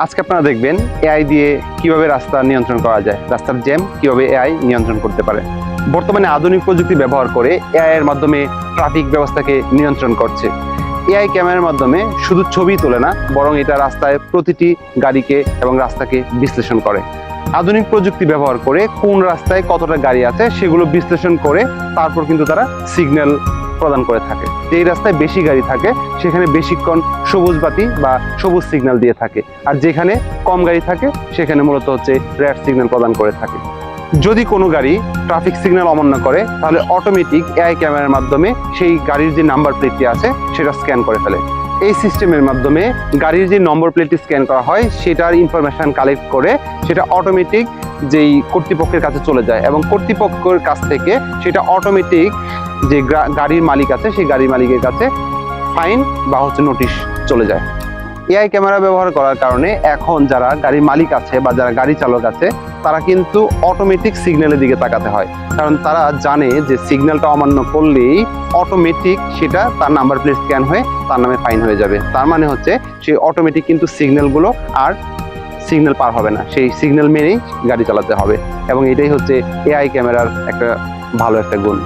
আজকে আপনারা দেখবেন এআই দিয়ে কিভাবে রাস্তা নিয়ন্ত্রণ করা যায়, রাস্তার জ্যাম কিভাবে এআই নিয়ন্ত্রণ করতে পারে। বর্তমানে আধুনিক প্রযুক্তি ব্যবহার করে এআই এর মাধ্যমে ট্রাফিক ব্যবস্থাকে নিয়ন্ত্রণ করছে। এআই ক্যামেরার মাধ্যমে শুধু ছবি তোলে না, বরং এটা রাস্তায় প্রতিটি গাড়িকে এবং রাস্তাকে বিশ্লেষণ করে। আধুনিক প্রযুক্তি ব্যবহার করে কোন রাস্তায় কতটা গাড়ি আছে সেগুলো বিশ্লেষণ করে তারপর কিন্তু তারা সিগন্যাল প্রদান করে থাকে। যেই রাস্তায় বেশি গাড়ি থাকে সেখানে বেশিক্ষণ সবুজ বাতি বা সবুজ সিগন্যাল দিয়ে থাকে, আর যেখানে কম গাড়ি থাকে সেখানে মূলত হচ্ছে রেড সিগন্যাল প্রদান করে থাকে। যদি কোনো গাড়ি ট্রাফিক সিগন্যাল অমান্য করে তাহলে অটোমেটিক এআই ক্যামেরার মাধ্যমে সেই গাড়ির যে নাম্বার প্লেটটি আছে সেটা স্ক্যান করে ফেলে। এই সিস্টেমের মাধ্যমে গাড়ির যে নম্বর প্লেটটি স্ক্যান করা হয় সেটার ইনফরমেশন কালেক্ট করে সেটা অটোমেটিক যেই কর্তৃপক্ষের কাছে চলে যায়, এবং কর্তৃপক্ষের কাছ থেকে সেটা অটোমেটিক যে গাড়ির মালিক আছে সেই গাড়ির মালিকের কাছে ফাইন বা নোটিশ চলে যায়। এআই ক্যামেরা ব্যবহার করার কারণে এখন যারা গাড়ির মালিক আছে বা যারা গাড়ি চালক আছে তারা কিন্তু অটোমেটিক সিগন্যালের দিকে তাকাতে হয়, কারণ তারা জানে যে সিগন্যালটা অমান্য করলেই অটোমেটিক সেটা তার নাম্বার প্লেট স্ক্যান হয়ে তার নামে ফাইন হয়ে যাবে। তার মানে হচ্ছে সেই অটোমেটিক কিন্তু সিগন্যালগুলো আর সিগন্যাল পার হবে না, সেই সিগন্যাল মেনেই গাড়ি চালাতে হবে, এবং এটাই হচ্ছে এআই ক্যামেরার একটা ভালো একটা গুণ।